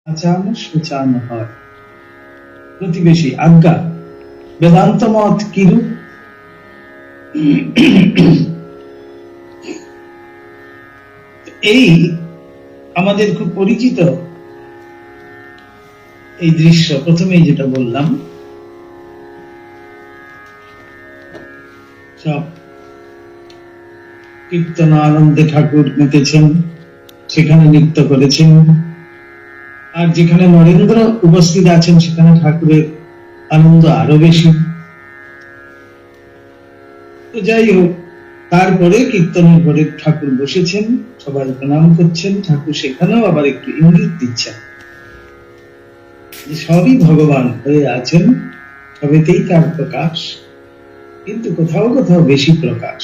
আচানো শোচানো হয় প্রতিবেশী আজ্ঞা বেদান্ত মত কিরূপ। এই আমাদের খুব পরিচিত এই দৃশ্য। প্রথমেই যেটা বললাম, সব কীর্তন আনন্দে ঠাকুর মেতেছেন, সেখানে নৃত্য করেছেন, আর যেখানে নরেন্দ্র উপস্থিত আছেন সেখানে ঠাকুরের আনন্দ আরো বেশি। তো যাই হোক, তারপরে কীর্তনের ঘরে ঠাকুর বসেছেন, সবাই প্রণাম করছেন। ঠাকুর সেখানেও আবার একটু ইঙ্গিত দিচ্ছেন যে সবই ভগবান হয়ে আছেন, সবেতেই তার প্রকাশ, কিন্তু কোথাও কোথাও বেশি প্রকাশ।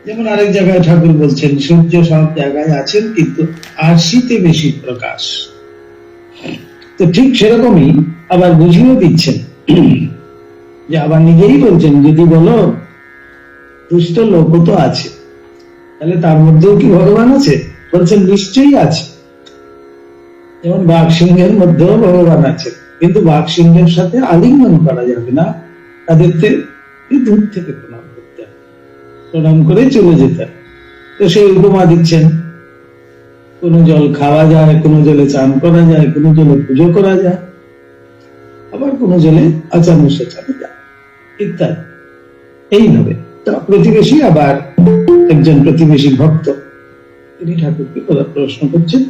যেমন আরেক জায়গায় ঠাকুর বলছেন সূর্য সব জায়গায় আছেন, কিন্তু আরশিতে বেশি প্রকাশ। তো ঠিক সেরকমই আবার বুঝিয়ে দিচ্ছেন, যে আবার নিজেই বলছেন যদি বলো দুষ্ট লোক তো আছে, তাহলে তার মধ্যেও কি ভগবান আছে? বলছেন নিশ্চয়ই আছে। যেমন বাঘ সিংহের মধ্যেও ভগবান আছে, কিন্তু বাঘ সিংহের সাথে আলিঙ্গন করা যাবে না, তাদেরকে দূর থেকে প্রণাম করতে হবে, প্রণাম করে চলে যেতে হবে। তো সেই উপমা দিচ্ছেন, কোন জল খাওয়া যায়, কোন জলে চান করা যায়, কোন জলে পুজো করা যায়, আবার কোন জলে আচানো শোচানো যায় ইত্যাদি। এইভাবে প্রতিবেশী আবার একজন প্রতিবেশী ভক্ত, তিনি ঠাকুরকে প্রশ্ন করছেন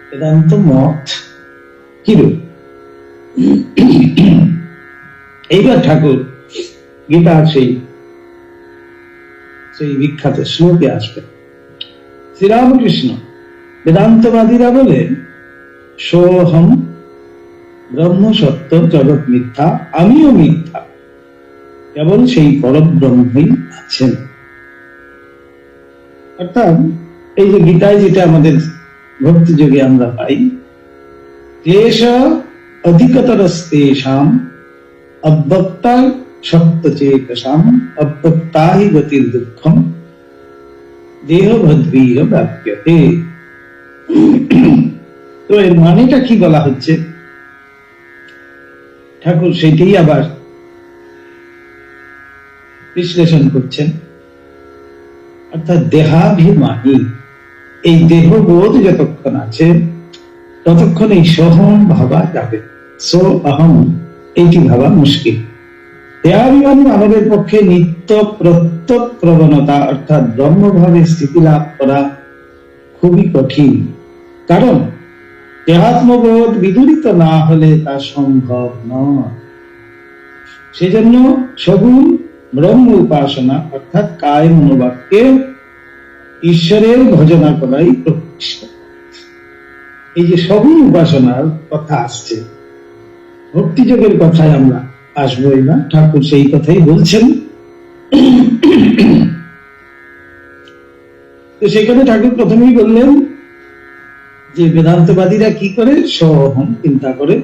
বেদান্ত মত কিরূপ। এইবার ঠাকুর গীতার সেই বিখ্যাত শ্লোকে আসবেন। শ্রীরামকৃষ্ণ বেদান্তবাদীরা বলে সোহম ব্রহ্ম সত্য জগৎ মিথ্যা, আমিও মিথ্যা, কেবল সেই পরব্রহ্মই আছেন। অর্থাৎ এই যে গীতায় যেটা আমাদের ভক্তি যোগে আমরা পাই, ক্লেশ অধিকতরস্তেষাম অব্যক্তা সপ্তচেতসাম অব্যক্তা হি গতির দুঃখম দেহভদ্বীর ব্যাপ্যতে। তো এর মানেটা কি বলা হচ্ছে, ঠাকুর সেটাই আবার বিশ্লেষণ করছেন। অর্থাৎ দেহাভিমানী, এই দেহবোধ যতক্ষণ আছে ততক্ষণ এই সোহম ভাবা যাবে, সো অহম এইটি ভাবা মুশকিল। দেহাভিমানী মানবের পক্ষে নিত্য প্রত্যক প্রবণতা অর্থাৎ ব্রহ্মভাবে স্থিতি লাভ করা খুবই কঠিন, কারণ দেহাত্মবোধ বিদূরিত না হলে তা সম্ভব নয়। সেজন্য সগুণ ব্রহ্ম উপাসনা অর্থাৎ কায় মনোবাক্যে ঈশ্বরের ভজনা করাই প্রকৃষ্ট। এই যে সগুণ উপাসনার কথা আসছে, ভক্তিযোগের কথায় আমরা আসবোই না, ঠাকুর সেই কথাই বলছেন। তো সেখানে ঠাকুর প্রথমেই বললেন যে বেদান্তবাদীরা কি করে, সোহম চিন্তা করে,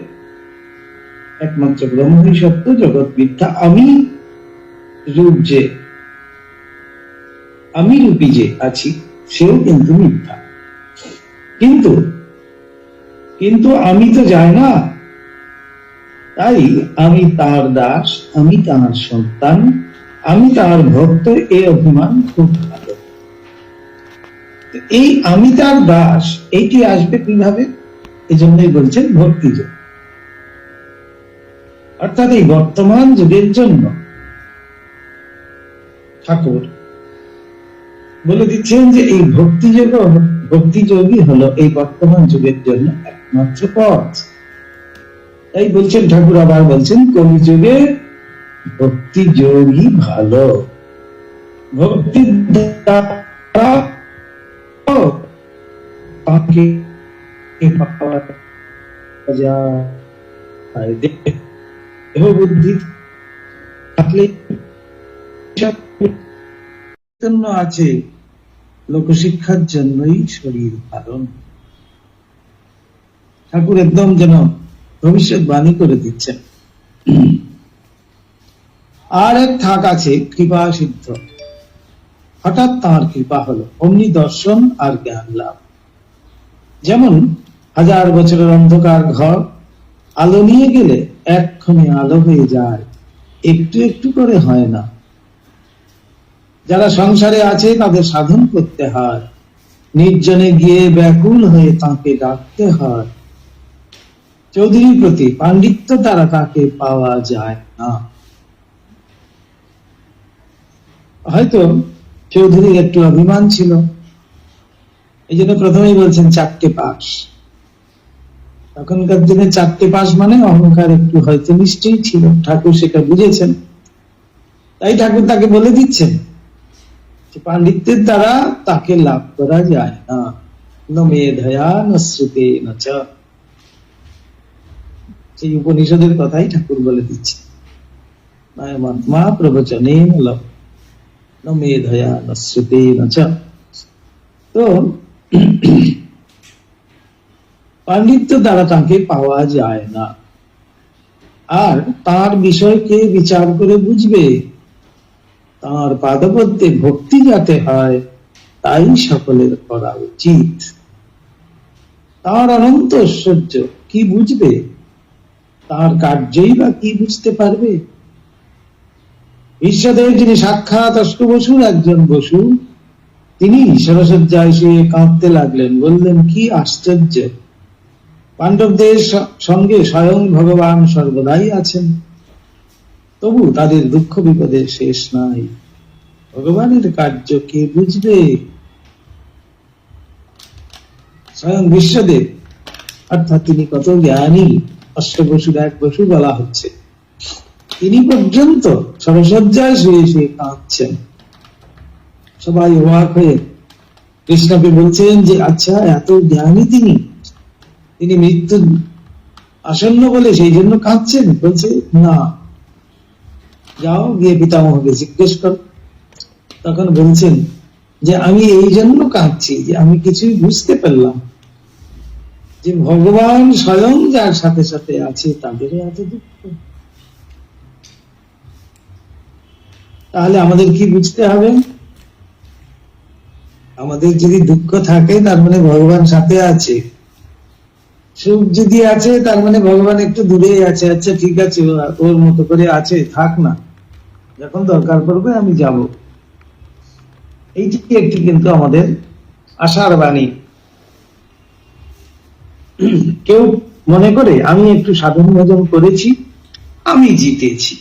একমাত্র ব্রহ্মই সত্য, জগৎ মিথ্যা, আমি রূপ যে, আমি রূপী যে আছি সেও কিন্তু মিথ্যা। কিন্তু কিন্তু আমি তো যাই না, তাই আমি তার দাস, আমি তার সন্তান, আমি তার ভক্ত, এই অভিমান খুব ভালো। এই আমি তার দাস এইটি আসবে কিভাবে? এই জন্যই বলছেন ভক্তিযোগ। অর্থাৎ এই বর্তমান যুগের জন্য ঠাকুর বলে দিচ্ছেন যে এই ভক্তিযোগই হলো এই বর্তমান যুগের জন্য একমাত্র পথ। তাই বলছেন ঠাকুর, আবার বলছেন কলিযুগে ভক্তিযোগই ভালো। ভক্তি দ্বারা বুদ্ধি থাকলে আছে, লোকশিক্ষার জন্যই শরীর ধারণ। ঠাকুর একদম যেন ভবিষ্যৎবাণী করে দিচ্ছেন। আর এক থাক আছে কৃপা সিদ্ধ, হঠাৎ তাঁর কৃপা হলো, অমনি দর্শন আর জ্ঞান লাভ। যেমন হাজার বছরের অন্ধকার ঘর আলো নিয়ে গেলে এক্ষণে আলো হয়ে যায়, একটু একটু করে হয় না। যারা সংসারে আছে তাদের সাধন করতে হয়, নির্জনে গিয়ে ব্যাকুল হয়ে তাকে ডাকতে হয়। চৌধুরীর প্রতি পাণ্ডিত্য দ্বারা তাকে পাওয়া যায় না। হয়তো চৌধুরীর একটু অভিমান ছিল, এই জন্য প্রথমেই বলছেন 4টে পাস। তখনকার দিনে 4টে পাস মানে অহংকার একটু হয়তো নিশ্চয়ই ছিল, ঠাকুর সেটা বুঝেছেন। তাই ঠাকুর তাকে বলে দিচ্ছেন যে পাণ্ডিত্যের দ্বারা তাকে লাভ করা যায় না। ন মেধয়া ন শ্রুতেন চ, সেই উপনিষদের কথাই ঠাকুর বলে দিচ্ছে। নায়মাত্মা প্রবচনেন লভ ন মেধয়া ন শ্রুতেন চ। তো পাণ্ডিত্য দ্বারা তাকে পাওয়া যায় না। আর তার বিষয়কে বিচার করে বুঝবে, তার পাদপদ্মে ভক্তি যাতে হয় তাই সকলের করা উচিত। তার অনন্ত ঐশ্বর্য কি বুঝবে, তার কার্যই বা কি বুঝতে পারবে? ঈশ্বরদেব যিনি সাক্ষাৎ অষ্টবসুর একজন বসু, তিনি সরসজ্জায় শুয়ে কাঁদতে লাগলেন, বললেন কি আশ্চর্য, পাণ্ডবদের সঙ্গে স্বয়ং ভগবান সর্বদাই আছেন, তবু তাদের দুঃখ বিপদের শেষ নাই। ভগবানের কার্য কে বুঝবে? স্বয়ং বিশ্বদেব, অর্থাৎ তিনি কত জ্ঞানী, অষ্টবসুর এক বসু বলা হচ্ছে, তিনি পর্যন্ত সরসজ্জায় শুয়ে শুয়ে কাঁদছেন। সবাই অবাক হয়ে কৃষ্ণকে বলছেন যে আচ্ছা, এত জ্ঞানী তিনি, তিনি মৃত্যু আসন্ন বলে সেই জন্য কাঁদছেন? বলছে না, যাও গিয়ে পিতামহকে জিজ্ঞেস করো। তখন বলছেন যে আমি এই জন্য কাঁদছি যে আমি কিছুই বুঝতে পারলাম যে ভগবান স্বয়ং যার সাথে সাথে আছে তাদের এত দুঃখ। তাহলে আমাদের কি বুঝতে হবে? আমাদের যদি দুঃখ থাকে তার মানে ভগবান সাথে আছে, সুখ যদি আছে তার মানে ভগবান একটু দূরে আছে। আচ্ছা ঠিক আছে, ওর মতো করে আছে, থাক না, যখন দরকার পড়বে আমি যাব। এইটি একটি কিন্তু আমাদের আশার বাণী। কেউ মনে করে আমি একটু সাধন ভজন করেছি, আমি জিতেছি,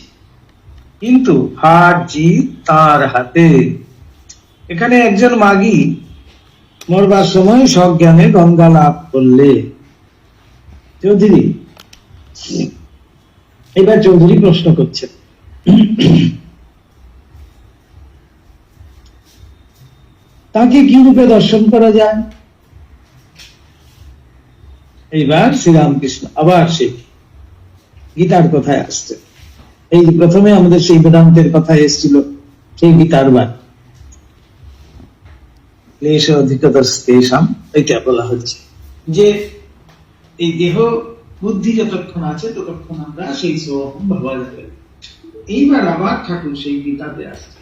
কিন্তু হার জিত তার হাতে। এখানে একজন মাগী মরবার সময় সজ্ঞানে গঙ্গা লাভ করলে। চৌধুরী, এবার চৌধুরী প্রশ্ন করছে, তাকে কি রূপে দর্শন করা যায়? এইবার শ্রীরামকৃষ্ণ আবার সেই গীতার কথায় আসছে। এই প্রথমে আমাদের সেই বেদান্তের কথা এসেছিল, সেই গীতার বাদ ক্লেশ অধিকতর তেষাম, এটা বলা হচ্ছে যে এই দেহ বুদ্ধি যতক্ষণ আছে ততক্ষণ আমরা সেই স্বভাব ভাবা যাবে। এইবার আবার ঠাকুর সেই গীতাতে আসছে,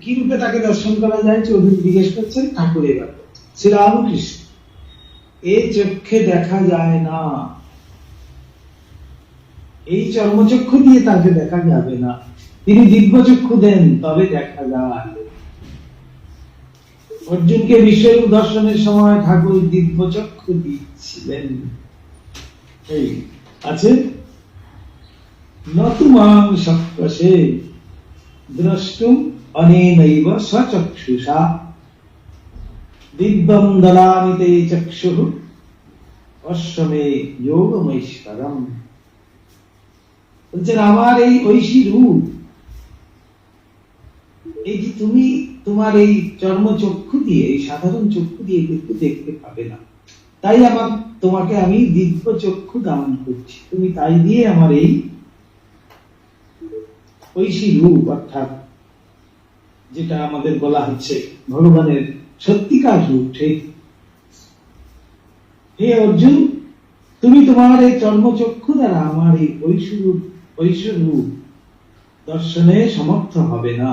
কি রূপে তাকে দর্শন করা যায়? চৌধুরী জিজ্ঞেস করছেন, ঠাকুর এবার শ্রীরামকৃষ্ণ, এই চক্ষে দেখা যায় না, এই চর্মচক্ষু দিয়ে তাকে দেখা যাবে না, তিনি দিব্য চক্ষু দেন তবে দেখা যায়। অর্জুনকে বিশ্বরূপ দর্শনের সময় ঠাকুর দিব্য চক্ষু দিচ্ছিলেন। এই আছে নতুমাং সক্কশে দ্রষ্টুম অনেনৈব সচক্ষুষা দিব্যম দদামি তে চক্ষুঃ অশ্বমে যোগমৈশ্বরম। বলছেন আমার এই ঐশী রূপ, এই যে তুমি তোমার এই চর্ম চক্ষু দিয়ে, এই সাধারণ চক্ষু দিয়ে কিন্তু দেখতে পাবে না, তাই তোমাকে আমি দিব্য চক্ষু দান করছি, তুমি তাই দিয়ে আমার এই ঐশী রূপ, অর্থাৎ যেটা আমাদের বলা হচ্ছে ভগবানের সত্যিকার রূপ, ঠিক। হে অর্জুন, তুমি তোমার এই চর্মচক্ষু দ্বারা আমার এই ঐশ্বর রূপ দর্শনে সমর্থ হবে না,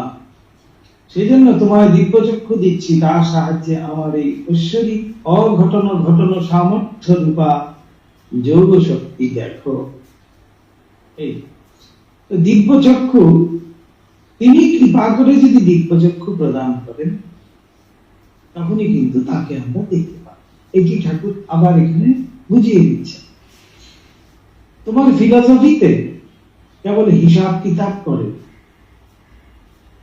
সেই জন্য তোমার দিব্য চক্ষু দিচ্ছি, তার সাহায্যে আমার এই ঐশ্বরিক অঘটন ঘটন সামর্থ্য রূপা যোগ শক্তি দেখো। এই দিব্য চক্ষু, তিনি কৃপা করে যদি দিব্য চক্ষু প্রদান করেন তখনই কিন্তু তাকে আমরা দেখতে পাই। এটি ঠাকুর আবার এখানে বুঝিয়ে দিচ্ছে। তোমার ফিলোসফিতে কেবল হিসাব কিতাব করে,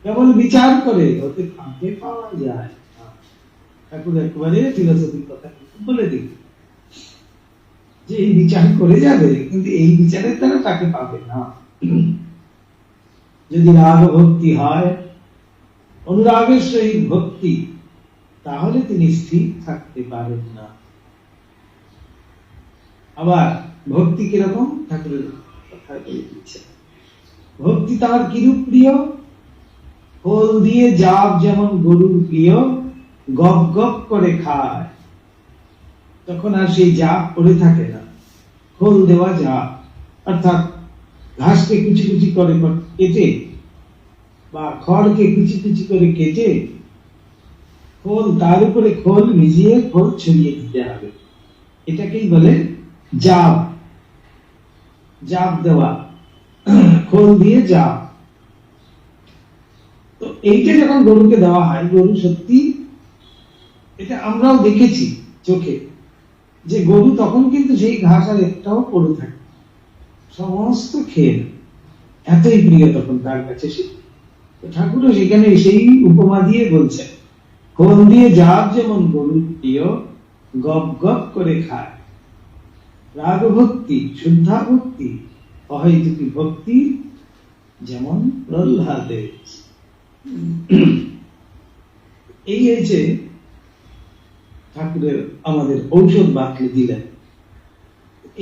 কেবল বিচার করে ওতে কাকে পাওয়া যায়, ঠাকুর একবারে ফিলোসফির কথা বলে দিল যে এই বিচার করে যাবে, কিন্তু এই বিচারের দ্বারা তাকে পাবে না। যদি রাগ ভক্তি হয়, অনুরাগের সহিত ভক্তি, তাহলে তিনি স্থির থাকতে পারেন না। আবার ভক্তি কিরকম, ঠাকুরের কথা বলে দিচ্ছে। ভক্তি তার কিরূপ প্রিয়, খোল দিয়ে জাপ যেমন গরুর প্রিয়, গপ গপ করে খায়। তখন আর সেই জাপ পড়ে থাকে না, খোল দেওয়া জাপ, অর্থাৎ ঘাসকে কুচি কুচি করে কেটে বা খড়কে কুচি কুচি করে কেটে খোল, তার উপরে খোল ভিজিয়ে খোল ছড়িয়ে দিতে হবে, এটাকেই বলে জাপ, জাপ দেওয়া, খোল দিয়ে জাপ। তো এইটা যখন গরুকে দেওয়া হয়, গরু সত্যি, এটা আমরাও দেখেছি চোখে, যে গরু তখন কিন্তু সেই ঘাস আর একটাও পড়ে থাকে, সমস্ত খেয়ে, এতই প্রিয় তখন তার কাছে সে। ঠাকুরও সেখানে সেই উপমা দিয়ে বলছেন, খোল দিয়ে জাপ যেমন গরুর প্রিয়, গপ গপ করে খায়। রাগ ভক্তি, শুদ্ধা ভক্তি, অহৈতুকী ভক্তি যেমন প্রহ্লাদের। এই হয়েছে ঠাকুরের আমাদের ঔষধ বাক্যে দিলেন।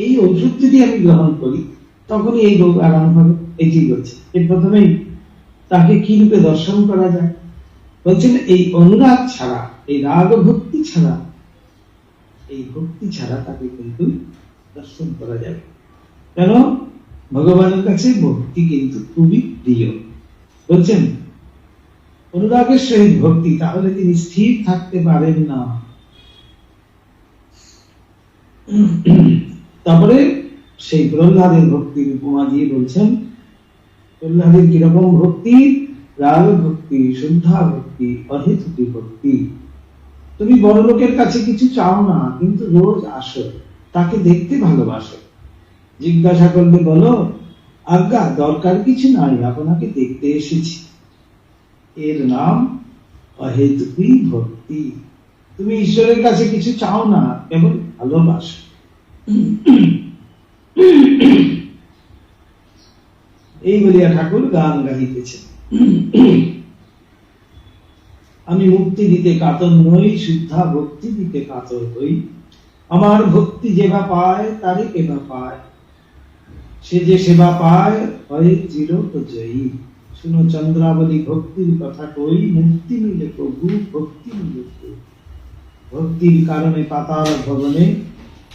এই ঔষধ যদি আমি গ্রহণ করি তখনই এই রোগ আরাম হবে, এটি বলছে। এর প্রথমেই তাকে কি রূপে দর্শন করা যায় বলছেন, এই অনুরাগ ছাড়া, এই রাগ ভক্তি ছাড়া, এই ভক্তি ছাড়া তাকে কিন্তু দর্শন করা যাবে। কেন? ভগবানের কাছে ভক্তি কিন্তু খুবই প্রিয়। বলছেন অনুরাগের সহিত ভক্তি, তাহলে তিনি স্থির থাকতে পারেন না। তারপরে সেই প্রহ্লাদের ভক্তির উপমা দিয়ে বলছেন, প্রহ্লাদের কিরকম ভক্তি, রাগ ভক্তি, শুদ্ধা ভক্তি, অহেতুকী ভক্তি। তুমি বড় লোকের কাছে কিছু চাও না, কিন্তু রোজ আসো, তাকে দেখতে ভালোবাসো, জিজ্ঞাসা করলে বলো আজ্ঞা দরকার কিছু নাই, আপনাকে দেখতে এসেছি, এর নাম অহেতুকী ভক্তি। তুমি ঈশ্বরের কাছে কিছু চাও না, কেবল ভালোবাসো। এই বলিয়া ঠাকুর গান গাইতেছেন, আমি মুক্তি দিতে কাতর নই, শুদ্ধা ভক্তি দিতে কাতর হই। আমার ভক্তি যেবা পায় তারে কেবা পায়, সে যে সেবা পায় হয় চির জয়ী। শুনো চন্দ্রাবলী ভক্তির কথা কই, মুক্তি মিলে প্রভু ভক্তি মিলে প্রভু। ভক্তির কারণে পাতাল ভবনে,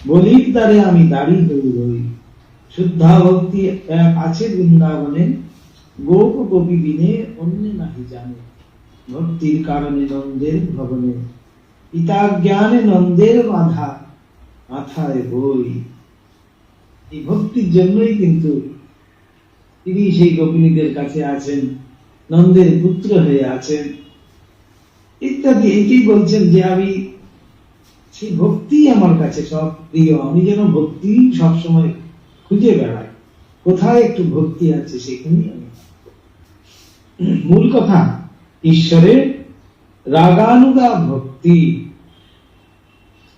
বলির দ্বারে আমি দাঁড়ি হই রই। শুদ্ধা ভক্তি এক আছে বৃন্দাবনে, গোপ গোপী বিনে অন্য নাহি জানে। ভক্তির কারণে নন্দের ভবনে, পিতা জ্ঞানে নন্দের মাথা মাথায় বই। এই ভক্তির জন্যই কিন্তু তিনি সেই গোপিনীদের কাছে আছেন, নন্দের পুত্র হয়ে আছেন ইত্যাদি। এটি বলছেন যে আমি সেই ভক্তি আমার কাছে সব প্রিয়, আমি যেন ভক্তি সবসময় খুঁজে বেড়াই, কোথায় একটু ভক্তি আছে সেখানেই আমি। মূল কথা ঈশ্বরের রাগানুগা ভক্তি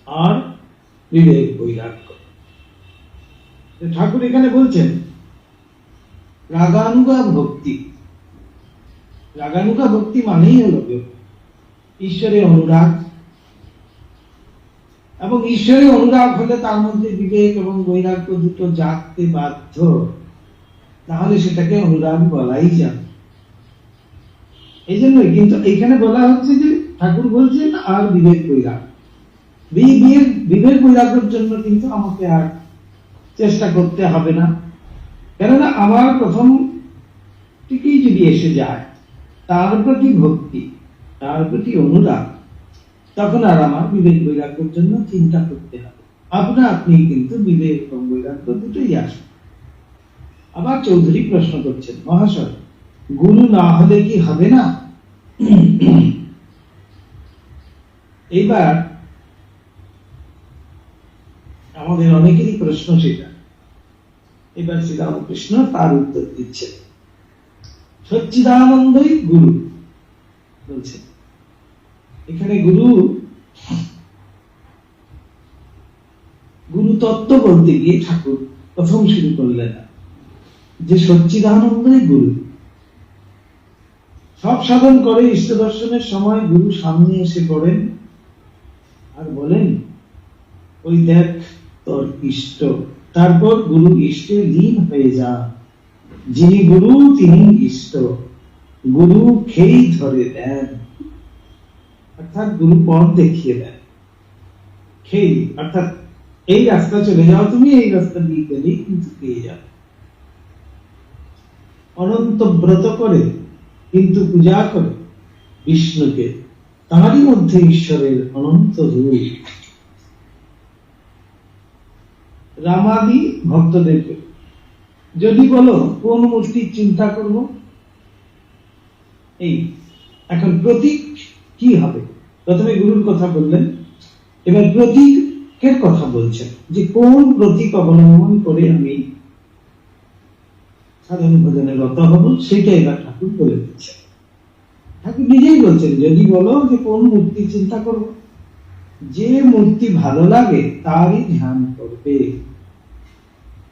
আর বিবেক বৈরাগ্য। ঠাকুর এখানে বলছেন রাগানুগা ভক্তি। রাগানুগা ভক্তি মানেই হলো ঈশ্বরের অনুরাগ, এবং ঈশ্বরের অনুরাগ হলে তার মধ্যে বিবেক এবং বৈরাগ্য দুটো জাগতে বাধ্য, তাহলে সেটাকে অনুরাগ বলাই যায়। এই জন্যই কিন্তু এখানে বলা হচ্ছে যে ঠাকুর বলছেন আর বিবেক বৈরাগ। বিবেক বৈরাগ্যের জন্য কিন্তু আমাকে আর চেষ্টা করতে হবে না, কেননা আমার প্রথম থেকেই যদি এসে যায় তার প্রতি ভক্তি, তার প্রতি অনুরাগ, তখন আর আমার বিবেক বৈরাগ্যের জন্য চিন্তা করতে হবে। আপনা আপনি কিন্তু বিবেক এবং বৈরাগ্য দুটোই আসবে। আবার চৌধুরী প্রশ্ন করছেন, মহাশয় গুরু না হলে কি হবে না? এইবার আমাদের অনেকেরই প্রশ্ন সেটা। এবার শ্রীরামকৃষ্ণ তার উত্তর দিচ্ছে, সচ্চিদানন্দই গুরু বলছে। এখানে গুরু তত্ত্ব বলতে গিয়ে ঠাকুর প্রথম শুরু করলেন যে সচ্চিদানন্দই গুরু। সব সাধন করে ইষ্ট দর্শনের সময় গুরু সামনে এসে পড়েন আর বলেন, ওই দেখ তোর ইষ্ট। তারপর গুরু ইষ্টে লীন হয়ে যা। যিনি গুরু তিনি ইষ্ট, গুরু খেই ধরে দেন। অর্থাৎ গুরু পথ দেখিয়ে দেন। খেই অর্থাৎ এই রাস্তা চলে যাও তুমি, এই রাস্তা দিয়ে গেলেই কিন্তু পেয়ে যাও। অনন্ত ব্রত করে কিন্তু পূজা করে বিষ্ণুকে, তারই মধ্যে ঈশ্বরের অনন্ত রূপ। রামাদি ভক্তদেরকে যদি বলো কোন মূর্তির চিন্তা করব, এই এখন প্রতীক কি হবে? প্রথমে গুরুর কথা বললেন, এবার প্রতীকের কথা বলছেন যে কোন প্রতীক অবলম্বন করে আমি সাধন ভজনে রত হব, সেটা এবার ঠাকুর বলে দিচ্ছেন। ঠাকুর নিজেই বলছেন, যদি বলো যে কোন মূর্তি চিন্তা করব, যে মূর্তি ভালো লাগে তারই ধ্যান করবে,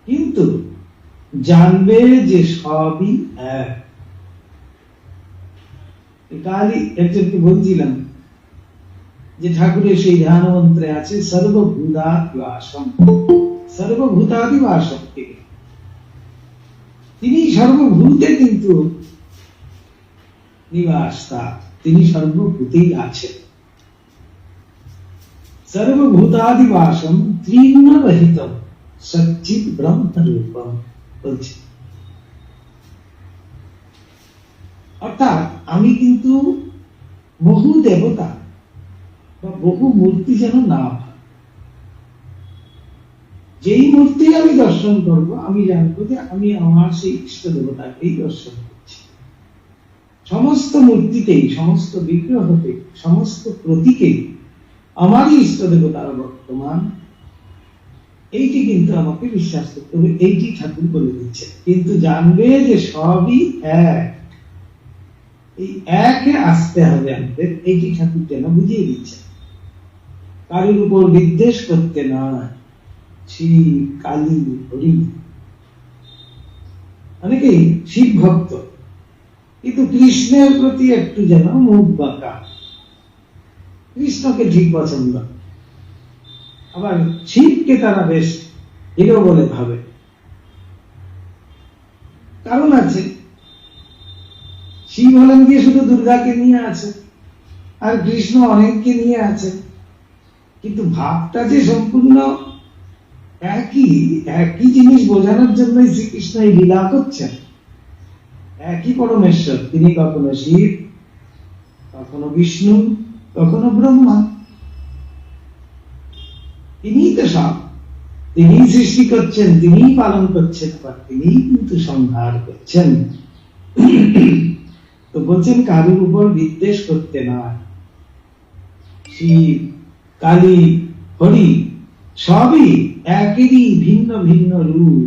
কিন্তু জানবে যে সবই এক। কালই একজনকে বলছিলাম যে ঠাকুরের সেই ধ্যান মন্ত্রে আছে সর্বভূতাদিবাসম, সর্বভূতাদিবাসম। তিনি সর্বভূতে কিন্তু নিবাসতা, তিনি সর্বভূতেই আছেন। সর্বভূতাদিবাসম ত্রিগুণ রহিতম সচ্চিৎ ব্রহ্ম রূপম বলছে। অর্থাৎ আমি কিন্তু বহু দেবতা বা বহু মূর্তি যেন না ভাবি। যেই মূর্তি আমি দর্শন করব, আমি জানবো যে আমি আমার সেই ইষ্ট দেবতাকেই দর্শন করছি। সমস্ত মূর্তিতেই, সমস্ত বিগ্রহতে, সমস্ত প্রতীকে আমারই ইষ্ট দেবতারা বর্তমান, এইটি কিন্তু আমাকে বিশ্বাস করতে হবে। এইটি ঠাকুর বলে দিচ্ছে। কিন্তু জানবে যে সবই এক, এই একে আসতে হবে আমাদের, এইটি ঠাকুর যেন বুঝিয়ে দিচ্ছে। কারোর উপর বিদ্বেষ করতে নয়, শিব কালী হরি। অনেকেই শিব ভক্ত, কিন্তু কৃষ্ণের প্রতি একটু যেন মুখ বাঁকা, কৃষ্ণকে ঠিক পছন্দ, আবার শিবকে তারা বেশ হিরো বলে ভাবে। কারণ আছে, শিব হলেন গিয়ে শুধু দুর্গাকে নিয়ে আছে, আর কৃষ্ণ অনেককে নিয়ে আছে, কিন্তু ভাবটা যে সম্পূর্ণ একই জিনিস বোঝানোর জন্যই শ্রীকৃষ্ণ এই লীলা করছেন। একই পরমেশ্বর, তিনি কখনো শিব, কখনো বিষ্ণু, কখনো ব্রহ্মা। তিনিই তো সব, তিনিই সৃষ্টি করছেন, তিনিই পালন করছেন, আবার তিনিই কিন্তু সংহার করছেন। তো বলছেন কারোর উপর বিদ্বেষ করতে না। শিব কালী হরি সবই একেরই ভিন্ন ভিন্ন রূপ,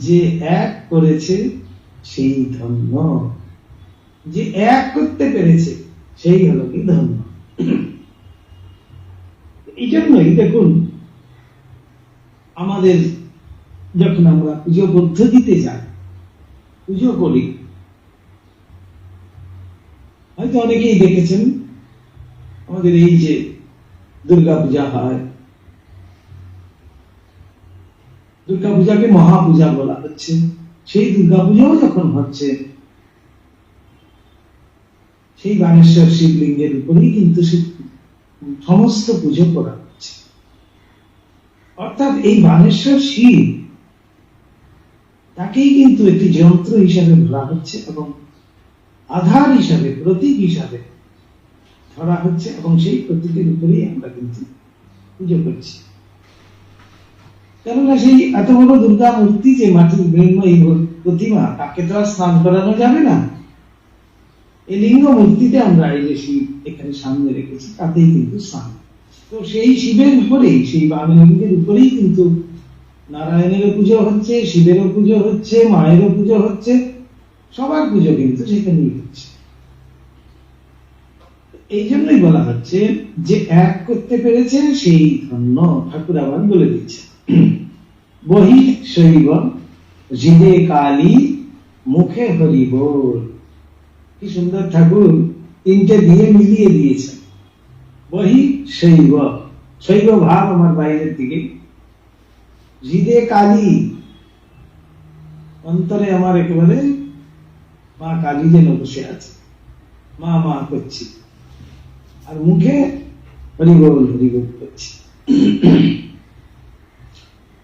যে এক করেছে সেই ধন্য, যে এক করতে পেরেছে সেই হলো কি ধন্য। এই জন্যই দেখুন, আমাদের যখন আমরা পুজো পদ্ধতিতে যাই, পুজো করি, হয়তো অনেকেই দেখেছেন আমাদের এই যে দুর্গা পূজা হয়, দুর্গা পূজাকে মহাপূজা বলা হচ্ছে। সেই দুর্গা পূজাও যখন হচ্ছে, সেই বানেশ্বর শিবলিঙ্গের উপরেই কিন্তু সমস্ত পুজো করা হচ্ছে। অর্থাৎ এই বানেশ্বর শিব, তাকেই কিন্তু একটি যন্ত্র হিসাবে ধরা হচ্ছে এবং আধার হিসাবে, প্রতীক হিসাবে ধরা হচ্ছে এবং সেই প্রতীকের উপরেই আমরা কিন্তু পুজো করছি। কেননা সেই এত বড় দুর্গা মূর্তি যে মাটির মৃন্ময়ী প্রতিমা, তাকে তো আর স্নান করানো যাবে না। এই লিঙ্গ মূর্তিতে আমরা এই যে শিব এখানে সামনে রেখেছি, তাতেই কিন্তু স্নান। তো সেই শিবের উপরেই, সেই বামলিঙ্গের উপরেই কিন্তু নারায়ণেরও পুজো হচ্ছে, শিবেরও পুজো হচ্ছে, মায়েরও পুজো হচ্ছে, সবার পুজো কিন্তু সেখানেই হচ্ছে। এই জন্যই বলা হচ্ছে যে এক করতে পেরেছে সেই ধন্য। ঠাকুর আবার বলে দিচ্ছে, বহি শৈব হৃদে কালী মুখে হরি বল। কি সুন্দর ঠাকুর তিনটে দিয়ে মিলিয়ে দিয়েছেন। বহি শৈব, শৈব ভাব আমার বাইরের দিকে, হৃদে কালী, অন্তরে আমার একেবারে মা কালী যেন বসে আছে, মা মা করছি, আর মুখে হরিবোল হরিবোল করছি।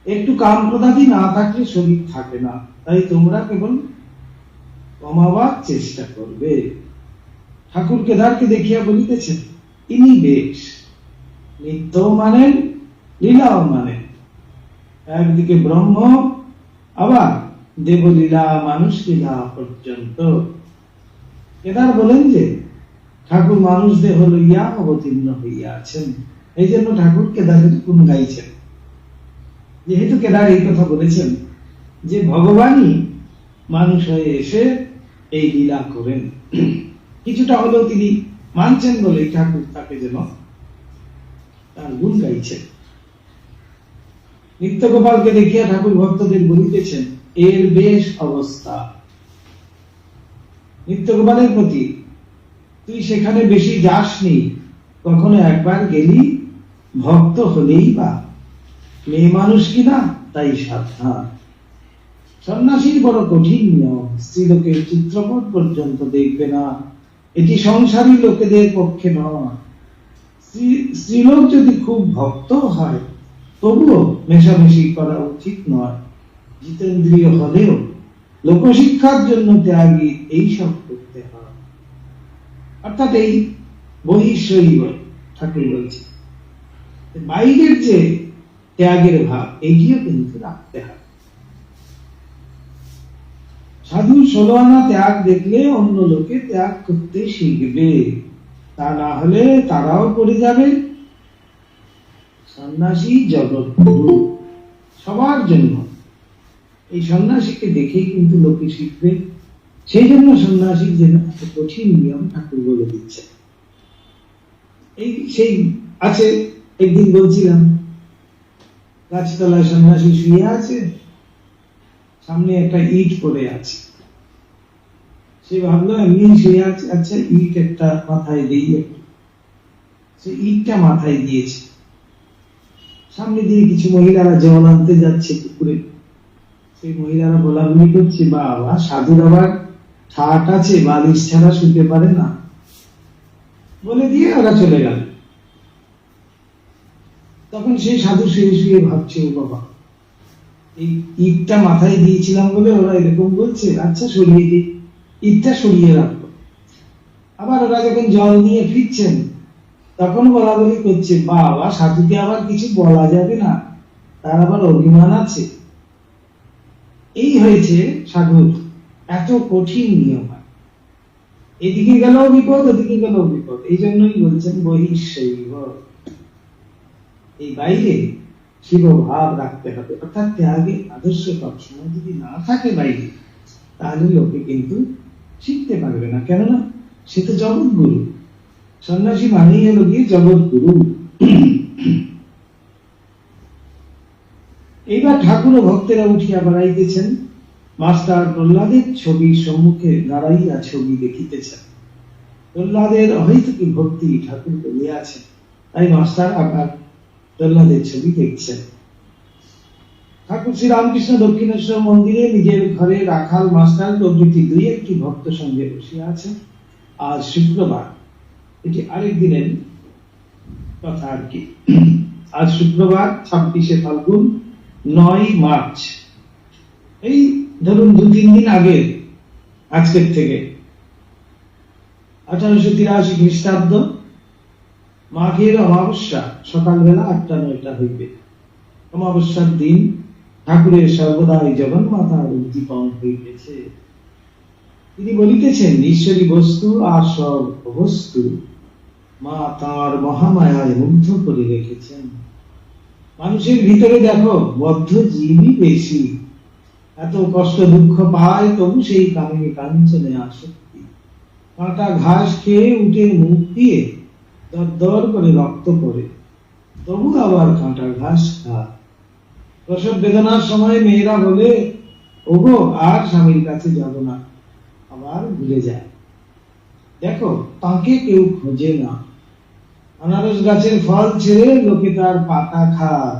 একটু কাম প্রদাদি না থাকলে শরীর থাকে না, তাই তোমরা কেবল কমাবার চেষ্টা করবে। ঠাকুর কেদারকে দেখিয়া বলিতেছেন, ইনি বেশ, নিত্য মানেন, লীলাও মানেন। একদিকে ব্রহ্ম, আবার দেবলীলা মানুষ লীলা পর্যন্ত। কেদার বলেন যে ঠাকুর মানুষ দেহ লইয়া অবতীর্ণ হইয়া আছেন। এই জন্য ঠাকুর কেদারের গুণ গাইছেন। যেহেতু কেদার এই কথা বলেছেন যে ভগবানই মানুষ হয়ে এসে এই লীলা করেন, কিছুটা হলেও তিনি মানছেন বলে ঠাকুর তাকে যেন তার গুণ গাইছেন। নিত্য গোপালকে দেখিয়া ঠাকুর ভক্তদের বলিতেছেন, এর বেশ অবস্থা। নিত্য গোপালের প্রতি, তুই সেখানে বেশি যাসনি, কখনো একবার গেলি, ভক্ত হলেই বা, মেয়ে মানুষ কিনা, তাই সাবধান। সন্ন্যাসীর বড় কঠিন নিয়ম, স্ত্রীলোকের চিত্রপট পর্যন্ত দেখবে না, এটি সংসারী লোকেদের পক্ষে নয়। স্ত্রীলোক যদি খুব ভক্ত হয় তবুও মেশামেশি করা উচিত নয়। জিতেন্দ্রীয় হলেও লোকশিক্ষার জন্য ত্যাগী এইসব করতে হয়। অর্থাৎ এই বহিঃশৈব ঠাকুর বলছে, বাইরের যে ত্যাগের ভাব, এইটিও কিন্তু রাখতে হয়। সাধু 16 আনা ত্যাগ দেখলে অন্য লোকে ত্যাগ করতে শিখবে, তা না হলে তারাও করে যাবে। সন্ন্যাসী জগৎগুরু সবার জন্য, এই সন্ন্যাসীকে দেখেই কিন্তু লোকে শিখবে। সেই জন্য সন্ন্যাসীর যেন এত কঠিন নিয়ম ঠাকুর বলে দিচ্ছে। এই সেই আছে, একদিন বলছিলাম গাছতলায় সন্ন্যাসী শুয়ে আছে, সামনে একটা ইট পড়ে আছে। সে ভাবলো এমনি শুয়ে আছে, আচ্ছা ইট একটা মাথায় দিয়ে, সে ইটটা মাথায় দিয়েছে। সামনে দিয়ে কিছু মহিলারা জল আনতে যাচ্ছে পুকুরে। সেই মহিলারা বলাবলি করছে, বাবা সাধুর আবার ঠাট আছে, বালিশ ছাড়া শুতে পারে না, বলে দিয়ে ওরা চলে গেল। তখন সেই সাধু শুয়ে শুয়ে ভাবছে, ও বাবা, এই ইটটা মাথায় দিয়েছিলাম বলে ওরা এরকম বলছে, আচ্ছা সরিয়ে দিই, ইটটা সরিয়ে রাখবো। আবার ওরা যখন জল নিয়ে ফিরছেন তখন বলা বলি করছে, বাবা সাধুকে আবার কিছু বলা যাবে না, তার আবার অভিমান আছে। এই হয়েছে সাধুর এত কঠিন নিয়ম, এদিকে গেল বিপদ, ওদিকে গেল বিপদ। এই জন্যই বলছেন বহিঃশৈব, এই বাইরে শিব ভাব রাখতে হবে। অর্থাৎ ত্যাগে আদর্শ সবসময় যদি না থাকে বাইরে, তাহলে লোকে কিন্তু শিখতে পারবে না। কেননা সে তো জগৎগুরু, সন্ন্যাসী মানেই হলো গিয়ে জগৎগুরু। এইবার ঠাকুর ও ভক্তেরা উঠিয়া বেড়াইতেছেন। মাস্টার প্রহ্লাদের ছবির সম্মুখে দাঁড়াইয়া ছবি দেখিতেছেন। প্রহ্লাদের অহৈতুকী ভক্তি ঠাকুর বলিয়াছেন, তাই মাস্টার আবার প্রহ্লাদের ছবি দেখছেন। ঠাকুর শ্রী রামকৃষ্ণ দক্ষিণেশ্বর মন্দিরে নিজের ঘরে রাখাল মাস্টার প্রভৃতি 2-1টি ভক্ত সঙ্গে বসিয়া আছেন। আজ শুক্রবার, এটি আরেক দিনের কথা আর কি। আজ শুক্রবার 26শে ফাল্গুন, 9 মার্চ। এই ধরুন 2-3 দিন আগে, আজকের থেকে 1883 খ্রিস্টাব্দ মাঘের অমাবস্যা সকালবেলা 8টা-9টা হইবে। অমাবস্যার দিন ঠাকুরের সর্বদাই জগন্মাতার উদ্দীপন হইতেছে। তিনি বলিতেছেন ঈশ্বরী বস্তু আর সব বস্তু মা তাঁর মহামায়ায় মুগ্ধ করে রেখেছেন। মানুষের ভিতরে দেখো বদ্ধ জীবই বেশি, এত কষ্ট দুঃখ পায় তবু সেই কামিনী কাঞ্চনে আসক্তি। কাঁটা ঘাস খেয়ে উঠে মুখ দিয়ে দর করে রক্ত পড়ে, তবু আবার কাঁটা ঘাস খায়। প্রসব বেদনার সময় মেয়েরা বলে ওগো আর স্বামীর কাছে যাব না, আবার ভুলে যায়। দেখো তাকে কেউ খোঁজে না। আনারস গাছের ফল ছেড়ে লোকে তার পাতা খায়।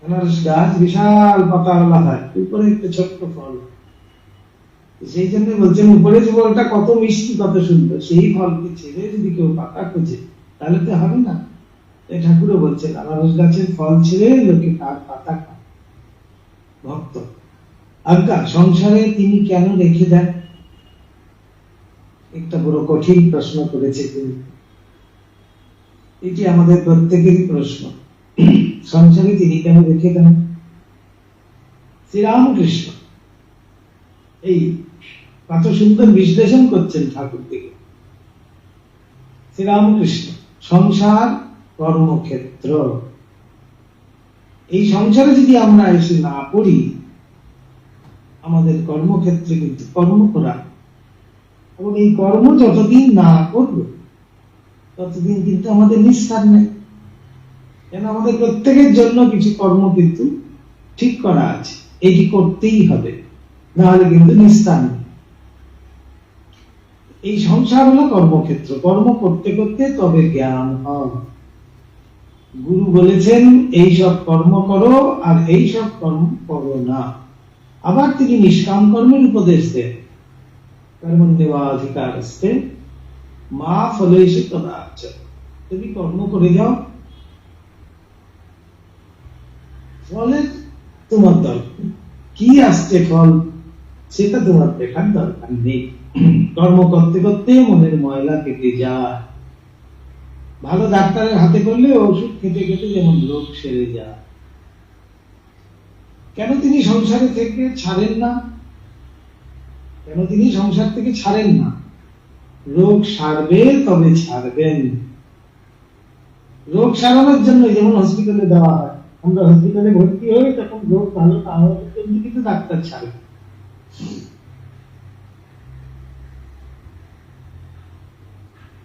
আনারস গাছ বিশাল পাতাওয়ালা হয়, উপরে একটা ছোট্ট ফল। সেই জন্য বলছেন উপরে যে ফলটা কত মিষ্টি কত সুন্দর, সেই ফলকে ছেড়ে যদি কেউ পাতা খোঁজে তাহলে তো হবে না। ঠাকুরও বলছেন আনারস গাছের ফল ছেড়ে লোকে তার পাতা খায়। ভক্ত আজ্ঞা সংসারে তিনি কেন রেখে দেন? একটা বড় কঠিন প্রশ্ন করেছে তিনি। এটি আমাদের প্রত্যেকেরই প্রশ্ন। সংসারে তিনি কেন রেখে দেন? শ্রীরামকৃষ্ণ এই কত সুন্দর বিশ্লেষণ করছেন ঠাকুর থেকে। শ্রীরামকৃষ্ণ সংসার কর্মক্ষেত্র। এই সংসারে যদি আমরা এসে না পড়ি, আমাদের কর্মক্ষেত্রে কিন্তু কর্ম করা, এবং এই কর্ম যতদিন না করব ততদিন কিন্তু আমাদের নিস্তার নেই। কেন আমাদের প্রত্যেকের জন্য কিছু কর্ম কিন্তু ঠিক করা আছে, এটি করতেই হবে, না হলে কিন্তু নিস্তার নেই। এই সংসার হলো কর্মক্ষেত্র। কর্ম করতে করতে তবে জ্ঞান হয়। গুরু বলেছেন এই সব কর্ম করো আর এই সব কর্ম করো না। আবার তিনি নিষ্কাম কর্মের উপদেশ দেন। কর্মণ্যেবাধিকার আসতে মা ফলেষু কদাচন। তুমি কর্ম করে যাও, ফলের তোমার দরকার কি আসছে ফল সেটা তোমার দেখার দরকার নেই। কর্ম করতে করতে মনের ময়লা কেটে যায়। ভালো ডাক্তারের হাতে করলে ওষুধ খেতে খেতে যেমন রোগ সেরে যায়। কেন তিনি সংসারে থেকে ছাড়েন না? কেন তিনি সংসার থেকে ছাড়েন না? রোগ সারবে তবে ছাড়বেন। রোগ সারানোর জন্য যেমন হসপিটালে দেওয়া হয়, আমরা হসপিটালে ভর্তি হই তখন রোগ ভালো না হওয়ার জন্য কিন্তু ডাক্তার ছাড়ে।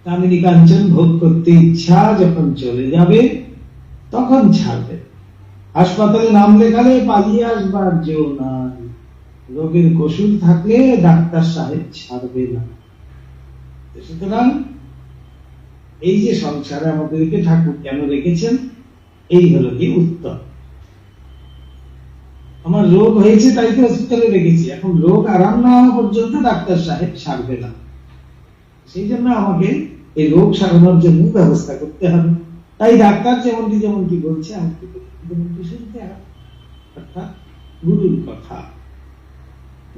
কামিনী কাঞ্চন ভোগ করতে ইচ্ছা যখন চলে যাবে তখন ছাড়বে। হাসপাতালে নাম লেখালে পালিয়ে আসবার যেও না। রোগের কসুর থাকলে ডাক্তার সাহেব ছাড়বে না। সুতরাং এই যে সংসারে আমাদেরকে ঠাকুর কেন রেখেছেন, এই হলো কি উত্তর। আমার রোগ হয়েছে তাই তো হসপিটালে রেখেছি, এখন রোগ আরাম না হওয়া পর্যন্ত ডাক্তার সাহেব ছাড়বে না। সেই জন্য আমাকে এই রোগ সারানোর জন্য ব্যবস্থা করতে হবে। তাই ডাক্তার যেমনটি বলছে আমাকে তেমনটি শুনতে হবে। অর্থাৎ গুরুর কথা,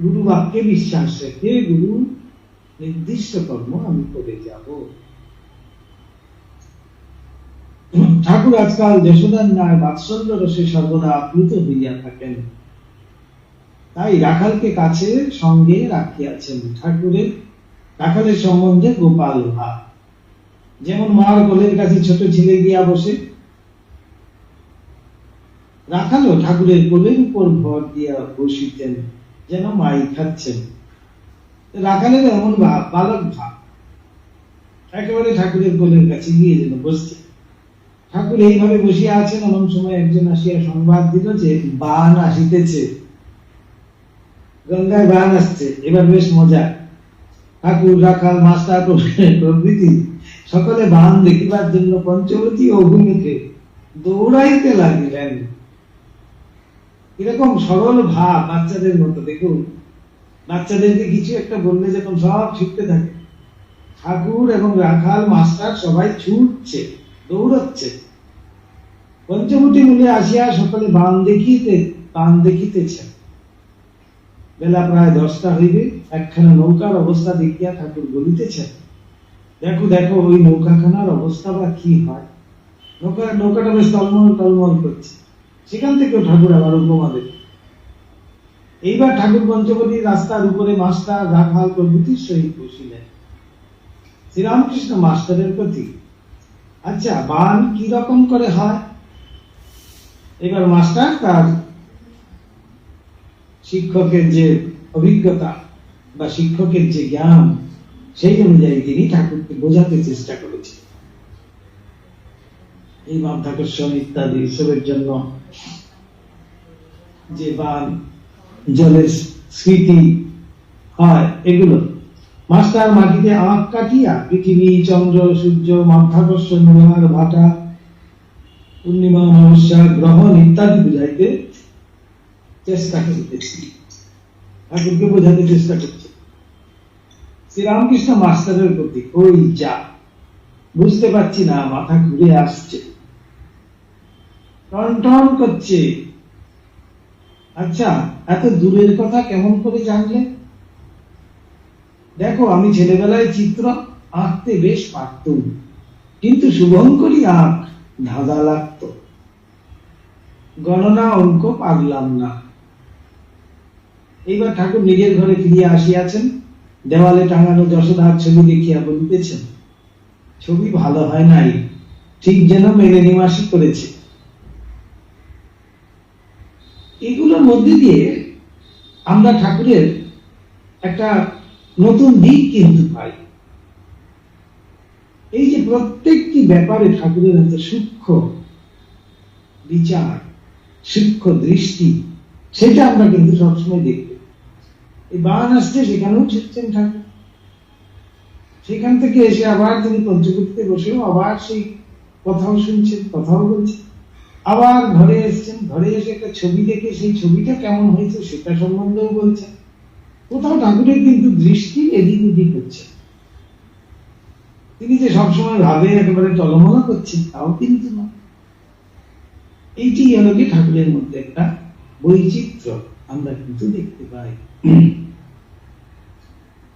গুরু বাক্যে বিশ্বাস রেখে গুরু নির্দিষ্ট কর্ম আমি করে যাব। ঠাকুর আজকাল যশোদার ন্যায় বাৎসল্য রসে সর্বদা আপ্লুত হইয়া থাকেন। তাই রাখালকে কাছে সঙ্গে রাখিয়াছেন। ঠাকুরের রাখালের সম্বন্ধে গোপাল ভাব। যেমন মার কোলের কাছে ছোট ছেলে গিয়া বসে, রাখালও ঠাকুরের কোলের উপর ভর দিয়া বসিতেন, যেন মাই খাচ্ছেন। রাখালের এমন ভাব, বালক ভাব, একেবারে ঠাকুরের কোলের কাছে গিয়ে যেন বসছে। ঠাকুর এইভাবে বসিয়া আছেন, এমন সময় একজন আসিয়া সংবাদ দিল যে বান আসিতেছে, গঙ্গায় বান আসছে, এবার বেশ মজা। ঠাকুর, রাখাল, মাস্টার প্রভৃতি সকলে বান দেখিবার জন্য পঞ্চবতী অভিমুখে দৌড়াইতে লাগিলেন। এরকম সরল ভাব বাচ্চাদের মতো। দেখুন, বাচ্চাদেরকে কিছু একটা বললে যখন সব শিখতে থাকে, ঠাকুর এবং রাখাল মাস্টার সবাই ছুটছে, দৌড়াচ্ছে। পঞ্চবতী মূলে আসিয়া সকলে বান দেখিতেছে। বেলা প্রায় 10টা হইবে। একখানা নৌকার অবস্থা দেখিয়া ঠাকুর বলিতেছেন, দেখো দেখো ওই নৌকাখানার অবস্থা বা কি হয়। নৌকাটা বেশ টলমল টলমল করছে। সেখান থেকেও ঠাকুর আবার উপমা দেবে। এইবার ঠাকুর পঞ্চবটি রাস্তার উপরে মাস্টার রাখাল প্রভৃতির সহিত বসিলেন। শ্রীরামকৃষ্ণ মাস্টারের প্রতি, আচ্ছা বান কি রকম করে হয়? এবার মাস্টার তার শিক্ষকের যে অভিজ্ঞতা বা শিক্ষকের যে জ্ঞান, সেই অনুযায়ী তিনি ঠাকুরকে বোঝাতে চেষ্টা করেছেন। এই মাধ্যাকর্ষণ ইত্যাদি এসবের জন্য যে বান, জলের স্মৃতি হয়, এগুলো মাস্টার মাটিতে আঁক কাটিয়া পৃথিবী, চন্দ্র, সূর্য, মাধ্যাকর্ষণ, লোহার ভাটা, পূর্ণিমা, অমাবস্যা, গ্রহণ ইত্যাদি বুঝাইতে চেষ্টা করিতেছি, ঠাকুরকে বোঝাতে চেষ্টা করছে। শ্রীরামকৃষ্ণ মাস্টারের প্রতি, ওই যা বুঝতে পারছি না, মাথা ঘুরে আসছে, টন টন করছে। আচ্ছা এত দূরের কথা কেমন করে জানলে? দেখো আমি ছেলেবেলায় চিত্র আঁকতে বেশ পারতুম, কিন্তু শুভঙ্করী আঁক ধাঁধা লাগতো, গণনা অঙ্ক পারলাম না। এইবার ঠাকুর নিজের ঘরে ফিরিয়া আসিয়াছেন। দেওয়ালে টাঙানো যশোদার ছবি দেখিয়া বলিতেছেন, ছবি ভালো হয় নাই, ঠিক যেন মেলেনি মাসি করেছে। এগুলোর মধ্যে দিয়ে আমরা ঠাকুরের একটা নতুন দিক কিন্তু পাই। এই যে প্রত্যেকটি ব্যাপারে ঠাকুরের এত সূক্ষ্ম বিচার, সূক্ষ্ম দৃষ্টি, সেটা আমরা কিন্তু সবসময় দেখব। এই বান আসছে, সেখানেও ছুটছেন ঠাকুর, সেখান থেকে এসে আবার তিনি পঞ্চবটিতে বসেও আবার সেই কথাও শুনছেন, কথাও বলছেন, আবার ঘরে এসছেন, ঘরে এসে একটা ছবি দেখে সেই ছবিটা কেমন হয়েছে সেটা সম্বন্ধেও বলছেন। কোথাও ঠাকুরের কিন্তু দৃষ্টি এদিক ওদিক হচ্ছে। তিনি যে সবসময় ভাবে একেবারে টলমলা করছেন তাও কিন্তু না। এইটি হলো কি ঠাকুরের মধ্যে একটা বৈচিত্র্য আমরা কিন্তু দেখতে পাই।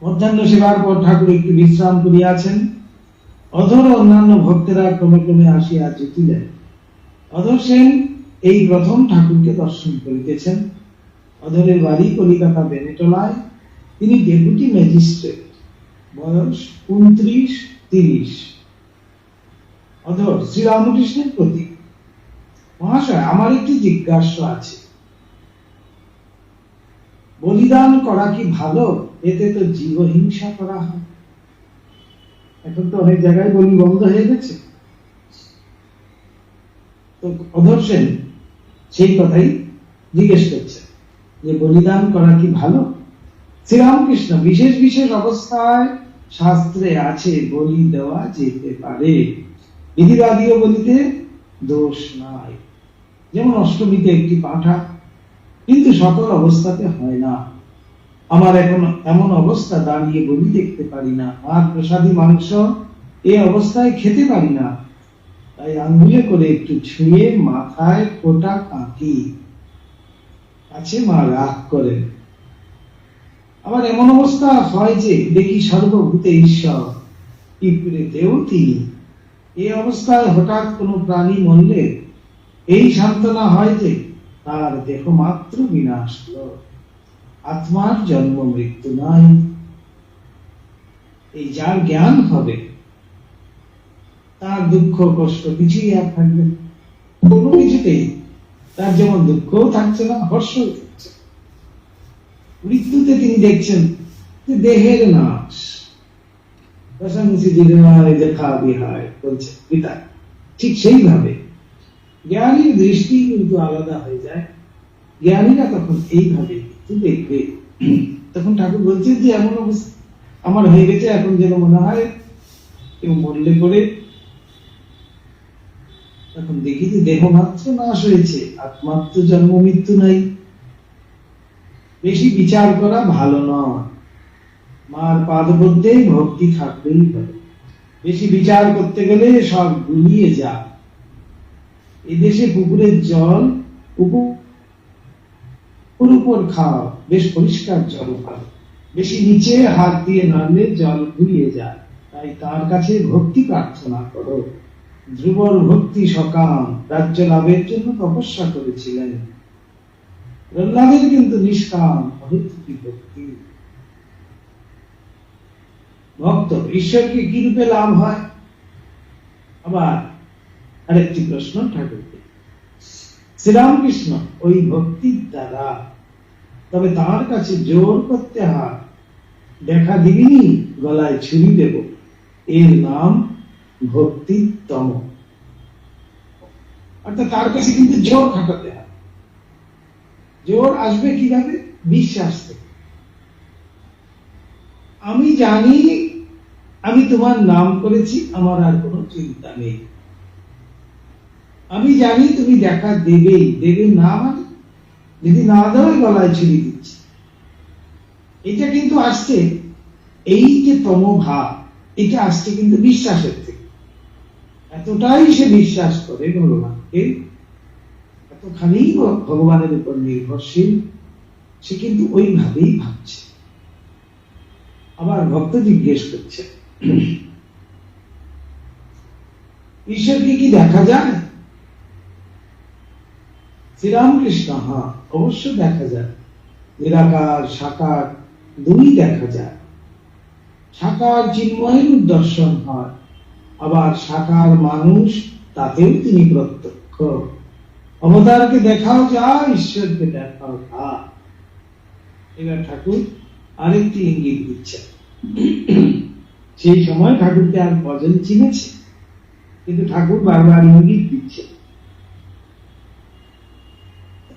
মধ্যাহ্ন সেবার পর ঠাকুর একটু বিশ্রাম করিয়াছেন। অধর ও অন্যান্য ভক্তেরা ক্রমে ক্রমে আসিয়া জুটিলেন। অধর সেন এই প্রথম ঠাকুরকে দর্শন করিতেছেন। অধরের বাড়ি কলিকাতা বেনেটলায়। তিনি ডেপুটি ম্যাজিস্ট্রেট, বয়স 29-30। অধর শ্রীরামকৃষ্ণের প্রতি, মহাশয় আমার একটি জিজ্ঞাসা আছে, বলিদান করা কি ভালো? এতে তো জীবহিংসা করা হয়। এখন তো অনেক জায়গায় বলি বন্ধ হয়ে গেছে। তো অধর সেন সেই কথাই জিজ্ঞেস করছে যে বলিদান করা কি ভালো? শ্রীরামকৃষ্ণ, বিশেষ বিশেষ অবস্থায় শাস্ত্রে আছে বলি দেওয়া যেতে পারে, বিধিবাদীও বলিতে দোষ নাই। যেমন অষ্টমীতে একটি পাঁঠা, কিন্তু সকল অবস্থাতে হয় না। আমার এখন এমন অবস্থা, দাঁড়িয়ে বলি দেখতে পারি না, আর প্রসাদী মাংস এই অবস্থায় খেতে পারি না, তাই আঙ্গুলে করে একটু ছুঁয়ে মাথায় ফোঁটা কাঁকি আছে, মা রাগ করেন। আবার এমন অবস্থা হয় যে দেখি সর্বভূতে ঈশ্বর, পিঁপড়েতেও তিনি। এই অবস্থায় হঠাৎ কোনো প্রাণী মরলে এই সান্ত্বনা হয় যে তার দেহ মাত্র বিনাশ, আত্মার জন্ম মৃত্যু নাই। এই যার জ্ঞান হবে তার দুঃখ কষ্ট কিছুই আর থাকবে না, কোনো কিছুতেই তার যেমন দুঃখও থাকছে না, হর্ষও থাকছে। মৃত্যুতে তিনি দেখছেন যে দেহের নাশ, দেখা বিহায় বলছে পিতা। ঠিক সেইভাবে জ্ঞানীর দৃষ্টি কিন্তু আলাদা হয়ে যায়। জ্ঞানীরা তখন এইভাবে কিন্তু দেখবে। তখন ঠাকুর বলছেন যে এমন অবস্থা আমার হয়ে গেছে, এখন যেন মনে হয় কেউ মরলে করে তখন দেখি যে দেহ মাত্র নাশ হয়েছে, আত্মাত্ম জন্ম মৃত্যু নাই। বেশি বিচার করা ভালো নয়, মার পাদপদ্মে ভক্তি থাকবেই হবে। বেশি বিচার করতে গেলে সব গুলিয়ে যা। এদেশে পুকুরের জল উপর খাওয়া, বেশ পরিষ্কার জল ভালো। বেশি নিচে হাত দিয়ে নাড়লে জল গুলিয়ে যায়। তাই তার কাছে ভক্তি প্রার্থনা করো। ধ্রুবর ভক্তি সকাম, রাজ্য লাভের জন্য তপস্যা করেছিলেন। প্রহ্লাদের কিন্তু নিষ্কাম অহেতুকী ভক্তি। ভক্ত ঈশ্বরকে কি রূপে লাভ হয়? আবার আরেকটি প্রশ্ন ঠাকুরকে। শ্রীরামকৃষ্ণ ওই ভক্তির দ্বারা, তবে তার কাছে জোর করতে হয়, দেখা দিবিনি গলায় ছুরি দেব, এর নাম ভক্তিতম। অর্থাৎ তার কাছে কিন্তু জোর খাটাতে হয়। জোর আসবে কিভাবে? বিশ্বাস থেকে। আমি জানি আমি তোমার নাম করেছি, আমার আর কোনো চিন্তা নেই। আমি জানি তুমি দেখা দেবেই, দেবে না মানে যদি না দাও গলায় ছুরি দিচ্ছি। এটা কিন্তু আসছে, এই যে তম ভাব, এটা আসছে কিন্তু বিশ্বাসের থেকে। এতটাই সে বিশ্বাস করে ভগবানকে, এতখানি ভগবানের উপর নির্ভরশীল, সে কিন্তু ওইভাবেই ভাবছে। আবার ভক্ত জিজ্ঞেস করছে, ঈশ্বরকে কি দেখা যায়? শ্রীরামকৃষ্ণ, হ্যাঁ অবশ্য দেখা যায়। নিরাকার সাকার দুই দেখা যায়। সাকার চিন্ময়ের দর্শন হয়, আবার সাকার মানুষ, তাতেও তিনি প্রত্যক্ষ। অবতারকে দেখাও যা, ঈশ্বরকে দেখাও তা। এবার ঠাকুর আরেকটি ইঙ্গিত দিচ্ছে। সেই সময় ঠাকুরকে আর কজন চিনেছে, কিন্তু ঠাকুর বারবার ইঙ্গিত দিচ্ছে।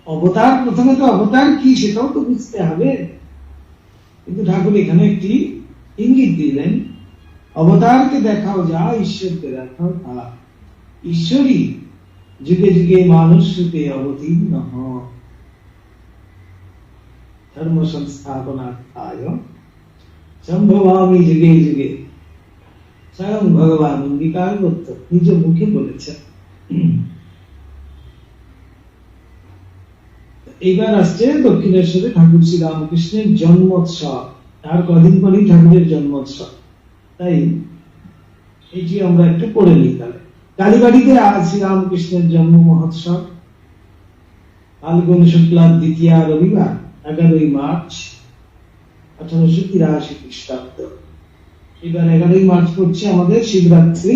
অবতার, প্রথমে তো অবতার কি সেটাও তো বুঝতে হবে, কিন্তু ঠাকুর এখানে একটি ইঙ্গিত দিলেন, অবতারকে দেখাও যা, ঈশ্বরকে দেখাও তা। ঈশ্বরই যুগে যুগে মানুষ রূপে অবতীর্ণ হন, ধর্ম সংস্থাপনার্থায় সম্ভবামি যুগে যুগে, স্বয়ং ভগবান অঙ্গীকার করত, নিজ মুখে বলেছেন। এইবার আসছে দক্ষিণেশ্বরে ঠাকুর শ্রী রামকৃষ্ণের জন্মোৎসব। তার কদিন পরেই ঠাকুরের জন্মোৎসব, তাই এটি আমরা একটু পড়ে নিই। তাহলে কালীবাড়িতে আজ শ্রী রামকৃষ্ণের জন্ম মহোৎসব। ফাল্গুন শুক্লা দ্বিতীয়া রবিবার 11ই মার্চ 1883 খ্রিস্টাব্দ। এবার 11ই মার্চ পড়ছে আমাদের শিবরাত্রি,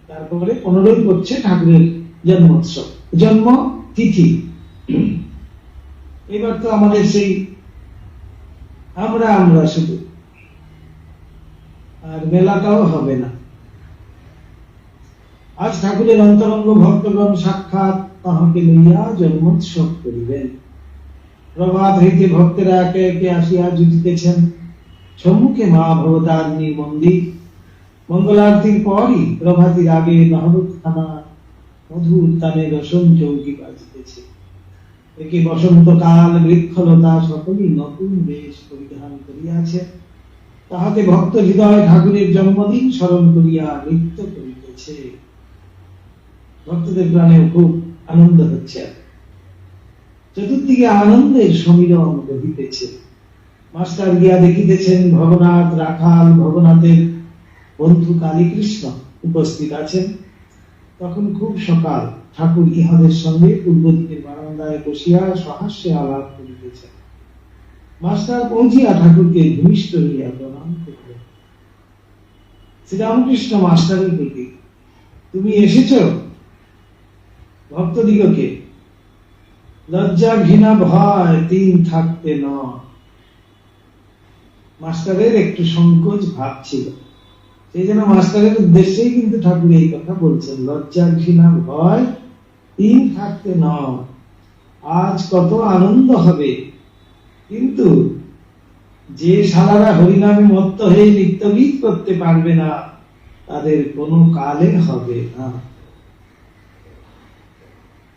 তারপরে 15ই পড়ছে ঠাকুরের জন্মোৎসব, জন্ম তিথি। এবার তো আমাদের সেই আমরা শুধু, আর মেলাটাও হবে না। আজ ঠাকুরের অন্তরঙ্গ ভক্তগণ সাক্ষাৎ তাহাকে লইয়া জন্মোৎসব করিবেন। প্রভাত হইতে ভক্তেরা একে একে আসিয়া জুটিতেছেন। সম্মুখে মা ভবতারিণী মন্দির। মঙ্গলারতির পরই প্রভাতির আগে নহবতখানা মধুর তানে রসন চৌকি বাজিতেছে। একে বসন্তকাল, বৃক্ষলতা সকলই নতুন বেশ পরিধান করিয়াছে। তাহাতে ভক্ত হৃদয় ঠাকুরের জন্মদিন স্মরণ করিয়া নৃত্য করিতেছে। ভক্তদের প্রাণেও খুব আনন্দ হচ্ছে। চতুর্দিকে আনন্দের সমীরণ বহিতেছে। মাস্টার গিয়া দেখিতেছেন ভবনাথ, রাখাল, ভবনাথের বন্ধু কালীকৃষ্ণ উপস্থিত আছেন। তখন খুব সকাল। ঠাকুর ইহাদের সঙ্গে পূর্ব দিকের বারান্দায় বসিয়া সহাস্যে আলাপ করিতেছেন। মাস্টার পৌঁছিয়া ঠাকুরকে ভূমিষ্ঠ হইয়া প্রণাম করিলেন। শ্রীরামকৃষ্ণ মাস্টারের প্রতি, তুমি এসেছ ভক্তদিগকে লজ্জা ঘৃণা ভয় তিন থাকতে নয়। মাস্টারের একটু সংকোচ ভাব ছিল, সেই জন্য মাস্টারের উদ্দেশ্যেই কিন্তু ঠাকুর এই কথা বলছেন, লজ্জা ঘৃণা ভয় তিন থাকতে নয়। আজ কত আনন্দ হবে, কিন্তু যে সারারা হরিনামে মত্ত হয়ে নিত্যগীত করতে পারবে না, তাদের কোনো কালে হবে না।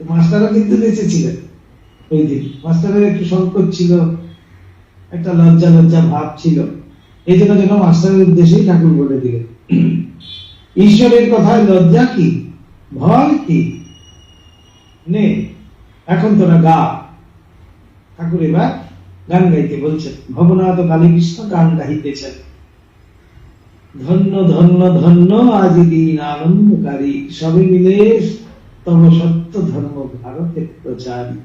মাস্টারও কিন্তু বেঁচে ছিলেন ওই দিন। মাস্টারের একটু সংকোচ ছিল, একটা লজ্জা লজ্জা ভাব ছিল। এই জন্য যেন মাস্টারের উদ্দেশ্যেই ঠাকুর বলে দিলেন, ঈশ্বরের কথায় লজ্জা কি, ভয় কি নে, এখন তোরা গা। ঠাকুর এবার গান গাইতে বলছেন। ভবনাথ ও কালীকৃষ্ণ গান গাইতেছেন। ধন্য ধন্য ধন্য আজ দিন আনন্দকারী, সবে মিলে তব সত্য ধর্ম ভারতে প্রচারী।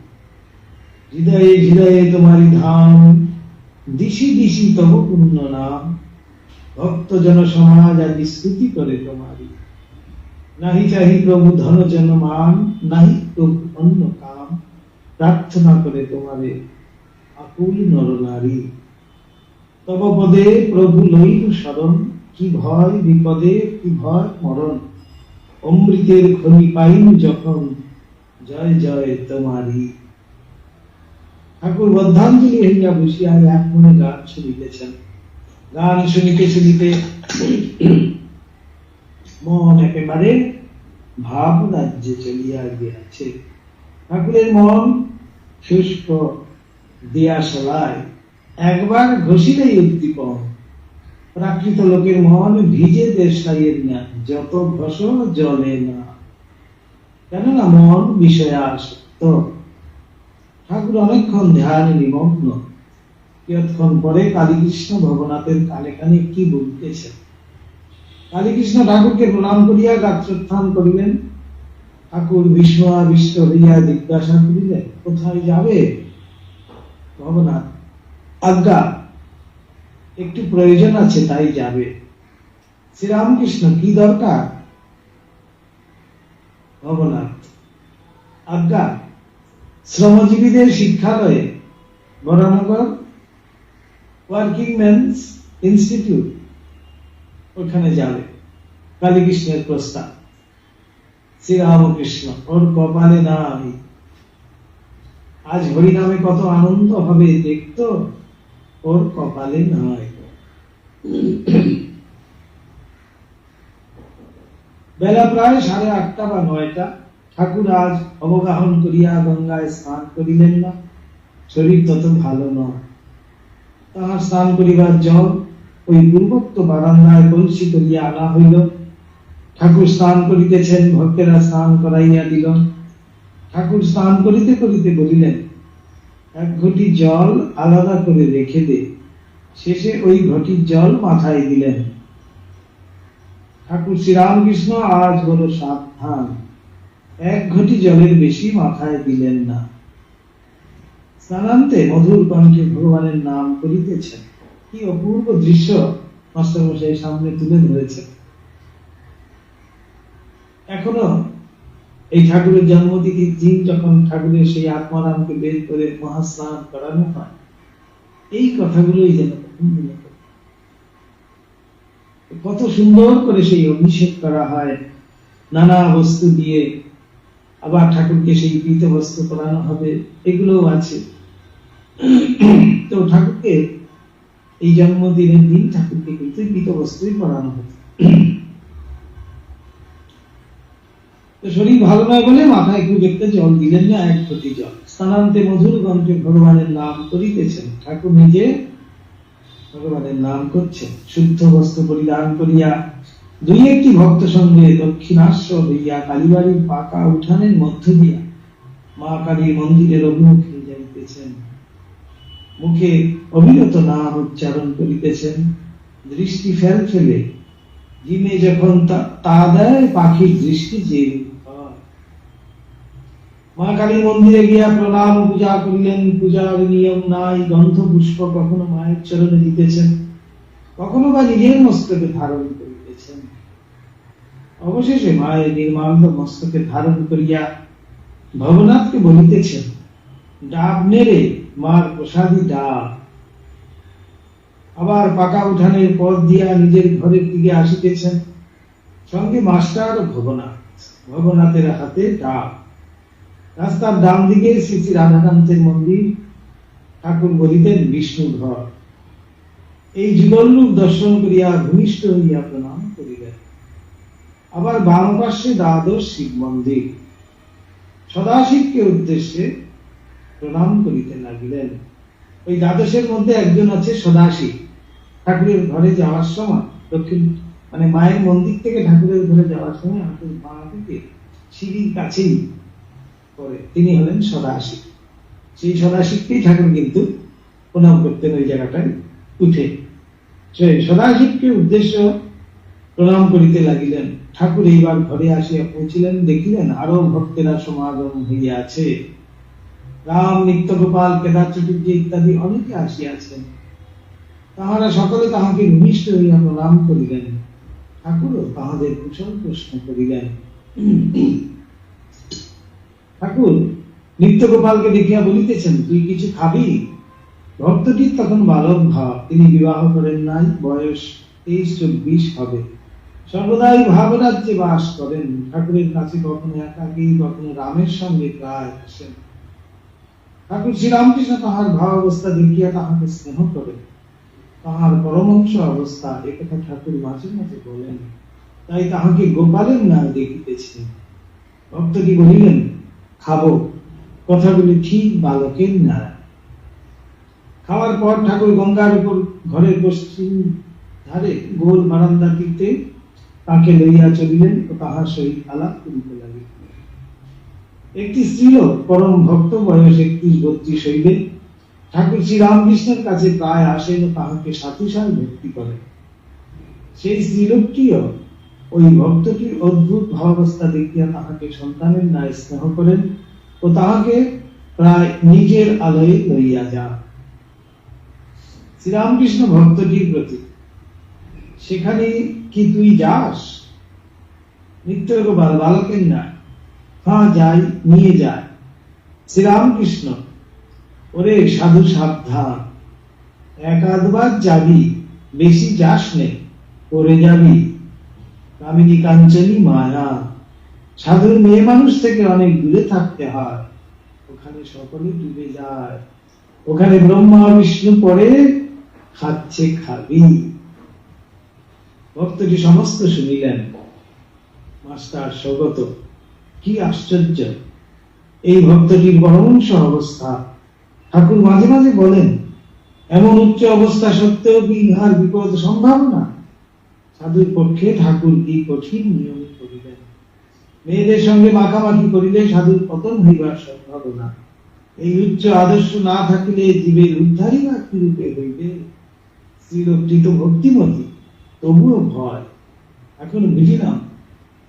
হৃদয়ে হৃদয়ে তোমারি ধাম, দিশি দিশি তব পুণ্য নাম। ভক্ত জন সমাজ আদি স্তুতি করে তোমারি। নাহি চাহি প্রভু ধন জন মান, নাহি প্রভু অন্য কাম। প্রার্থনা করে তোমারে আকুল নর নারী। তব পদে প্রভু লইল শরণ, কি ভয় বিপদে কি ভয় মরণ। অমৃতের খনি পাইন যখন, জয় জয় তোমারি। ঠাকুর বদ্ধাঞ্জলি হইয়া বসিয়া এক মনে গান শুনিতেছেন। গান শুনিতে শুনিতে মন একেবারে ভাব রাজ্যে চলিয়া গিয়াছে। ঠাকুরের মন শুষ্ক দিয়াশলায়, একবার ঘষিলেই উদ্দীপন। প্রাকৃত লোকের মন ভিজে দেশাইয়ের না, যত ঘষ জলে না। কেননা মন বিষয়ে আসক্ত। ঠাকুর অনেকক্ষণ ধ্যানে নিমগ্ন। কিয়ৎক্ষণ পরে কালীকৃষ্ণ ভবনাথের কানে কানে কি বলিতেছেন। কালীকৃষ্ণ ঠাকুরকে প্রণাম করিয়া গাত্রোত্থান করিলেন। ঠাকুর ভীষ্ম আবিষ্ট হইয়া জিজ্ঞাসা করিলেন, কোথায় যাবে? ভবনাথ, আজ্ঞা, একটু প্রয়োজন আছে তাই যাবে। শ্রীরামকৃষ্ণ, কি দরকার? ভবনাথ, আজ্ঞা, শ্রমজীবীদের শিক্ষালয়ে, বরানগর ওয়ার্কিং ম্যানস ইনস্টিটিউট, ওখানে যাবে। কালীকৃষ্ণের প্রস্তাব। শ্রীরামকৃষ্ণ, ওর কপালে নাই। আজ হরিনামে কত আনন্দ হবে দেখতো, ওর কপালে নাই। বেলা প্রায় 8:30 বা 9টা। ঠাকুর আজ অবগাহন করিয়া গঙ্গায় স্নান করিলেন না। শরীর তত ভালো নয়। তাহার স্নান করিবার জল ওই পূর্বোক্ত বারান্দায় কলসি করিয়া আনা হইল। ঠাকুর স্নান করিতেছেন, ভক্তেরা স্নান করাইয়া দিল। ঠাকুর স্নান করিতে করিতে বলিলেন, এক ঘটি জল আলাদা করে রেখে দে। শেষে ওই ঘটির জল মাথায় দিলেন। ঠাকুর শ্রীরামকৃষ্ণ আজ বড় সাবধান, এক ঘটি জলের বেশি মাথায় দিলেন না। স্নানান্তে মধুর কণ্ঠে ভগবানের নাম করিতেছেন। কি অপূর্ব দৃশ্য মাস্টারমশাই সামনে তুলে ধরেছেন। এখনো এই ঠাকুরের জন্মতিথির দিন যখন ঠাকুরের সেই আত্মারামকে বের করে মহাস্নান করানো হয়, এই কথাগুলোই যেন কত সুন্দর করে সেই অভিষেক করা হয় নানা বস্তু দিয়ে। আবার ঠাকুরকে সেই পীত বস্ত্র পরানো হবে, এগুলোও আছে। তো ঠাকুরকে এই জন্মদিনের দিন ঠাকুরকে কিন্তু পীত বস্ত্রই পরানো হতো। শরীর ভালো নয় বলে মাথায় খুব একটা জল দিলেন না, এক ঘটি জল। স্নানান্তে মধুর কণ্ঠে ভগবানের নাম করিতেছেন। ঠাকুর নিজে ভগবানের নাম করছেন। শুদ্ধ বস্ত্র পরিধান করিয়া দুই একটি ভক্ত সঙ্গে দক্ষিণাস্য হইয়া কালীবাড়ির পাকা উঠানের মধ্য দিয়া মা কালীর মন্দিরের অভিমুখে যাইতেছেন। মুখে অবিরত নাম উচ্চারণ করিতেছেন। দৃষ্টি ফেল ফেলে জিমে যখন তা দেয়, পাখির দৃষ্টি যে মা কালীর মন্দিরে গিয়া প্রণাম পূজা করিলেন। পূজার নিয়ম নাই। গন্ধ পুষ্প কখনো মায়ের চরণে দিতেছেন, কখনো বা নিজের মস্তকে ধারণ করিতেছেন। অবশেষে মায়ের নির্মাল্য মস্তকে ধারণ করিয়া ভবনাথকে বলিতেছেন, ডাব নেড়ে মার প্রসাদী ডাব। আবার পাকা উঠানের পথ দিয়া নিজের ঘরের দিকে আসিতেছেন। সঙ্গে মাস্টার ভবনাথ, ভবনাথের হাতে ডাব। রাস্তার ডান দিকে শ্রী শ্রী রাধাকান্তের মন্দির। ঠাকুর বলিতেন বিষ্ণু ঘর। এই যুগলরূপ দর্শন করিয়া ভূমিষ্ঠ হইয়া প্রণাম করিলেন। আবার বাম পার্শ্বে দ্বাদশ শিব মন্দির। সদাশিবকে উদ্দেশ্যে প্রণাম করিতে লাগিলেন। ওই দ্বাদশের মধ্যে একজন আছে সদাশিব। ঠাকুরের ঘরে যাওয়ার সময় দক্ষিণ মানে মায়ের মন্দির থেকে ঠাকুরের ঘরে যাওয়ার সময় হাতের বাঁ দিকে সিঁড়ির কাছেই পড়ে, তিনি হলেন সদাশিব। সেই সদাশিবকেই ঠাকুর কিন্তু প্রণাম করতেন ওই জায়গাটায় উঠে। সেই সদাশিবকে উদ্দেশ্য প্রণাম করিতে লাগিলেন। ঠাকুর এইবার ঘরে আসিয়া পৌঁছিলেন, দেখিলেন আরো ভক্তেরা সমাগম হইয়াছে। রাম, নিত্যগোপাল, কেদার চটুর্যে ইত্যাদি অনেকে আসিয়াছেন। তাহারা সকলে তাহাকে ভূমিষ্ঠ হইয়া প্রণাম করিলেন। ঠাকুরও তাহাদের কুশল প্রশ্ন করিলেন। ঠাকুর নিত্যগোপালকে দেখিয়া বলিতেছেন, তুই কিছু খাবি? ভক্তটির তখন বালক ভাব, তিনি বিবাহ করেন নাই, বয়স 23-24 হবে। সর্বদাই ভাবরাজ্যে বাস করেন। ঠাকুরের কাছে কখনো একাকী, কখনো রামের সঙ্গে প্রায় আসেন। ঠাকুর শ্রীরামকৃষ্ণ তাহার ভাব অবস্থা দেখিয়া তাহাকে স্নেহ করেন। তাহার পরমংশ অবস্থা একথা ঠাকুর মাঝে মাঝে বলেন, তাই তাহাকে গোপালের ন্যায় দেখিতেছেন। ভক্তটি বলিলেন, খাবো। কথাগুলি ঠিক বালকের ন্যায়। খাওয়ার পর ঠাকুর গঙ্গার উপর ঘরের পশ্চিম ধারে গোল বারান্দাটিতে তাকে লইয়া চলিলেন ও তাহার সহিত আলাপ করিতে লাগিলেন। একটি স্ত্রীলোক, পরম ভক্ত, বয়স 31-32 হইবে, ঠাকুর শ্রীরামকৃষ্ণের কাছে প্রায় আসেন ও তাহাকে সাথীসার ভক্তি করেন। সেই স্ত্রীলোকটিও ওই ভক্তটির অদ্ভুত ভাবাবস্থা দেখিয়া তাহাকে সন্তানের ন্যায় স্নেহ করেন ও তাহাকে প্রায় নিজের আলয়ে লইয়া যান। শ্রীরামকৃষ্ণ ভক্তটির প্রতি, সেখানে কি তুই যাস? নিত্যগোপাল বালকের ন্যায়, হ্যাঁ যাই, নিয়ে যায়। শ্রীরামকৃষ্ণ, ওরে সাধু সাবধান, এক আধবার যাবি, বেশি যাস নে, পরে যাবি। কামিনী কাঞ্চনী মায়া, সাধুর মেয়ে মানুষ থেকে অনেক দূরে থাকতে হয়, ওখানে সকলে ডুবে যায়, ওখানে ব্রহ্মা বিষ্ণু পড়ে খাচ্ছে খাবি। ভক্তটি সমস্ত শুনিলেন। মাস্টার স্বগত, কি আশ্চর্য এই ভক্তটির পরমংশ অবস্থা। ঠাকুর মাঝে মাঝে বলেন, এমন উচ্চ অবস্থা সত্ত্বেও কি ইহার বিপদ সম্ভব না? সাধুর পক্ষে ঠাকুর কি কঠিন নিয়ম করিলেন। মেয়েদের সঙ্গে মাখামাখি করিলে সাধুর পতন হইবার সম্ভাবনা। এই উচ্চ আদর্শ না থাকিলে জীবের উদ্ধারই বা কি রূপে হইবে? স্ত্রীলোকটি তো ভক্তিমতী, তবুও ভয়। এখন বুঝিলাম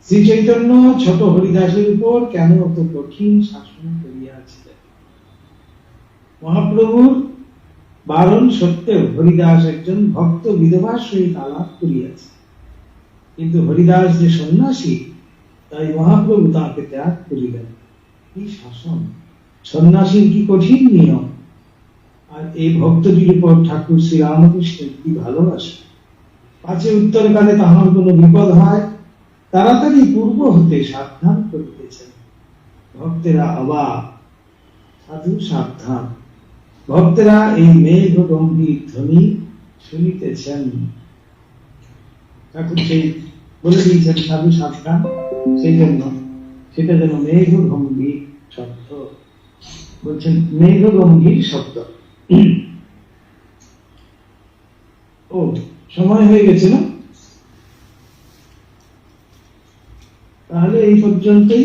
শ্রী চৈতন্য ছোট হরিদাসের উপর কেন অত কঠিন শাসন করিয়াছিলেন। মহাপ্রভুর বারণ সত্ত্বেও হরিদাস একজন ভক্ত বিধবার সহিত আলাপ করিয়াছে, কিন্তু হরিদাস যে সন্ন্যাসী, তাই মহাপ্রভু তাকে ত্যাগ করিলেন। কি শাসন! সন্ন্যাসীর কি কঠিন নিয়ম! আর এই ভক্তটির উপর ঠাকুর শ্রী রামকৃষ্ণের কি ভালোবাসা! পাছে উত্তরকালে তাহার কোনো বিপদ হয়, তাড়াতাড়ি পূর্ব হতে সাবধান করিতেছেন। ভক্তেরা অবাক, সাধু সাবধান। ভক্তেরা এই মেঘ গম্ভীর ধ্বনি শুনিতেছেন। ঠাকুর সেই বলে দিয়েছেন সাধু সাবধান, সেই জন্য সেটা যেন মেঘ গম্ভীর শব্দ বলছেন, মেঘ গম্ভীর শব্দ। ও সময় হয়ে গেছে না? তাহলে এই পর্যন্তই।